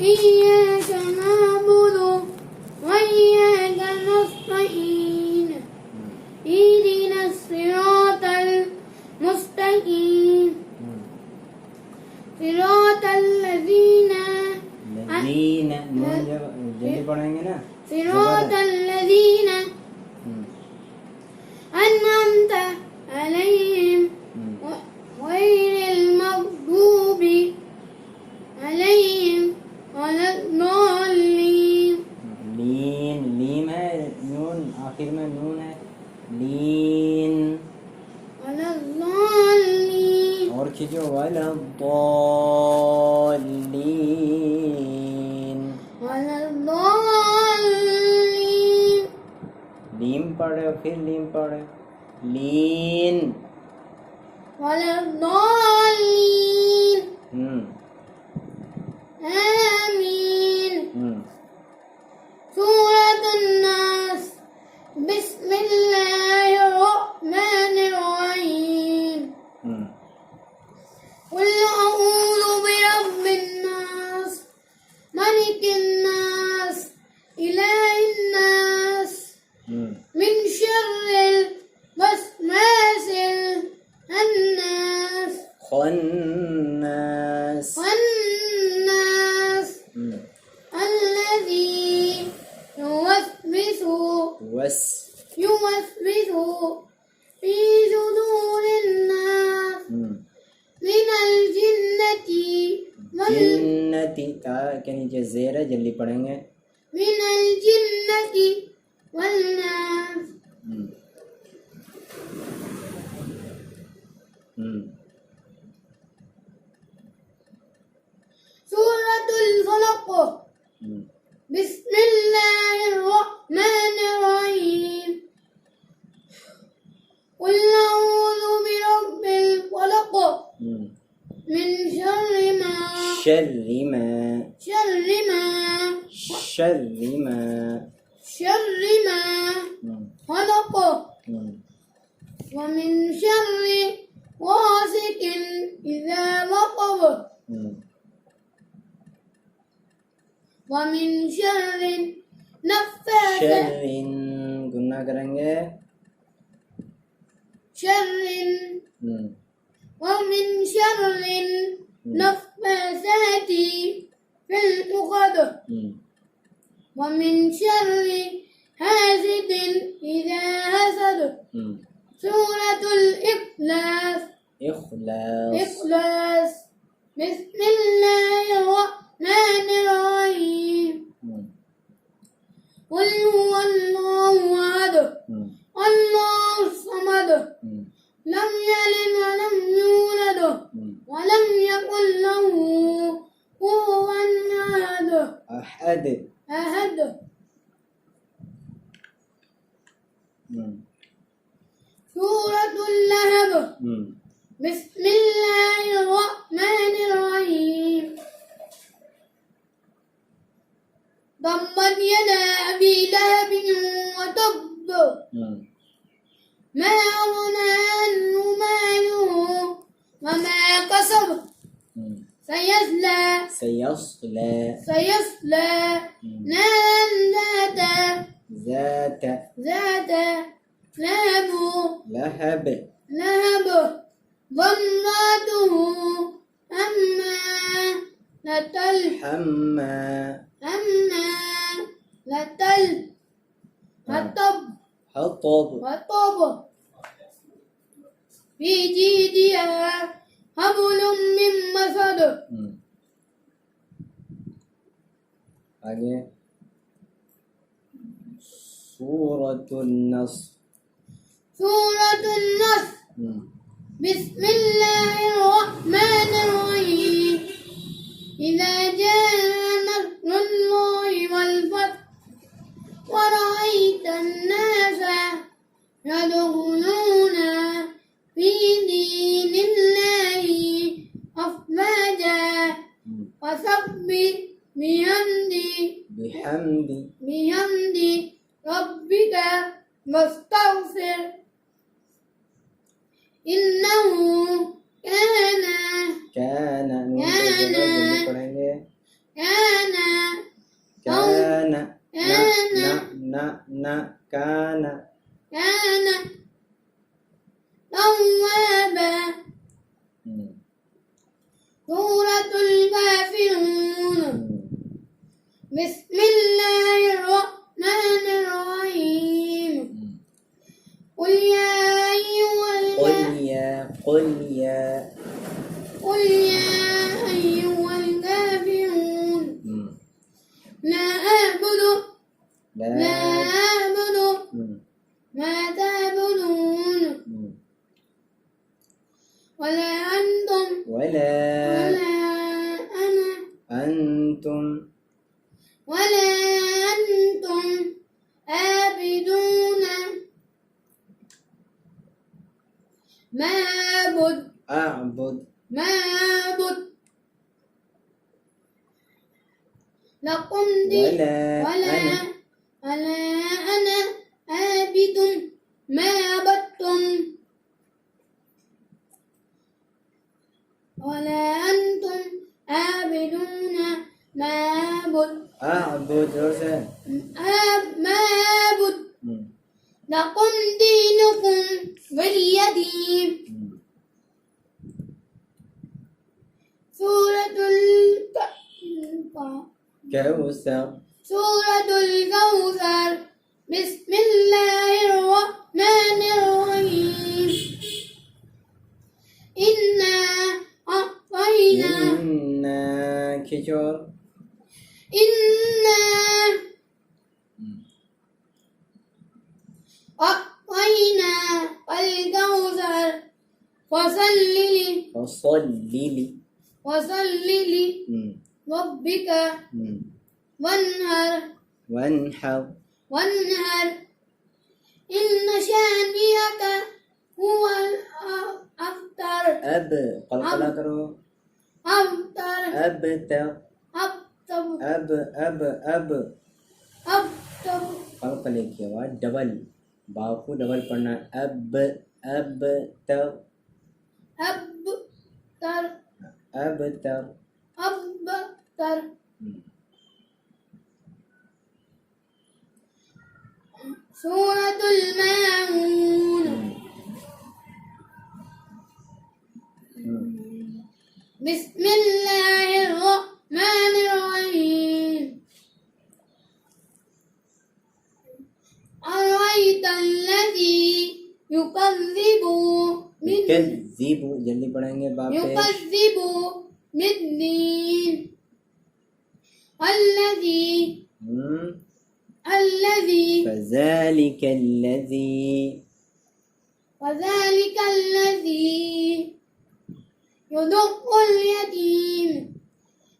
إياك نعبد وإياك نستعين اهدنا الصراط المستقيم صراط الذين जल्दी पढ़ेंगे ना صراط الذين أنعمت عليهم غير المغضوب عليهم ولا الضالين लीम है नून आखिर में नून है लीन ولا الضالين और खींचो वाला ضالين ولا الضالين लीम पढ़े फिर लीम पढ़े लीन ولا الضالين آمين سورة الناس بسم الله الرحمن الرحيم قل أعوذ برب الناس ملك الناس إله الناس من شر الوسواس الناس خناس والناس الذي يوسوس في صدور الناس من الجنة जिन्नती ता के नीचे ज़ेर है जल्दी पढ़ेंगे من الجنة والناس سورة الفلق بسم الله الرحمن الرحيم قل أعوذ برب الفلق من شر ما شر ما شر ما شر ما شر ما خلق ومن شر غاسق إذا وقب ومن شر النفاثات शर गुन्ना करेंगे شر ومن شر النفاثات في العقد ومن شر حاسد إذا حسد سورة الإخلاص إخلاص بسم الله الرحمن الرحيم قل هو الله أحد الله الصمد لم يلد ولم يولد ولم يكن له كفوا أحد سورة اللهب بسم الله الرحمن الرحيم ضمت يدا أبي لهب وتب ما أغنى عنه ماله وما كسب سيصلى نارا ذات لهب وامرأته حطب في جيدها حبل من مسد आगे सूरत النصر بسم الله الرحمن الرحيم إذا جاء نصر الله والفتح ورأيت الناس يدخلون في دين الله أفواجا فسبح بحمد ربك واستغفر إنه كان Suratul Kafirun. Bismillahirrahmanirrahim. Qul ya ayyuhal قل يا Qul ya ayyuhal kafirun. La a'budu لا ma ta'budun. Wala antum ولا ana أنتم ولا أنتم عابدون ما أعبد أعبد لكم ولا أنا عابد ما عبدتم ولا أنتم عابدون ما أعبد روزان أعبد لكم دينكم ولي دين. سورة كوثر سورة الكوثر. بسم الله الرحمن الرحيم. إنا أعطينا إنا كجور إنا أعطينا الكوثر فصل لربك وانهر إن شانئك هو الأبتر. قلقلا کرو أبتر أبتر أبتر أب أبتر قلقلے کی آواز ڈبل باؤ کو ڈبل پڑھنا ہے اب تر أبتر أبتر أبتر. سورة الماعون. بسم الله الرحمن الرحيم. أرأيت الذي يكذب جلدی پڑھیں گے باپ يكذب بالدين. الذي فذلك الذي يدق اليتيم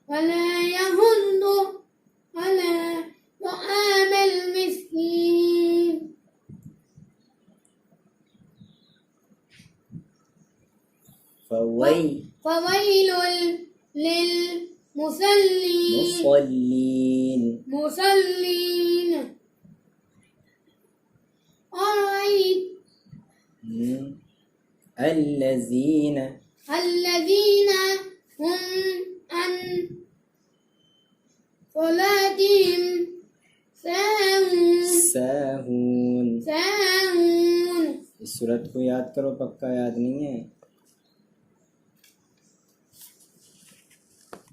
ولا يهد على طعام المسكين. فويل للمصلين. أرأيت الذين هم عن صلاتهم ساهون ساهون. اس صورت کو یاد کرو پکا یاد نہیں ہے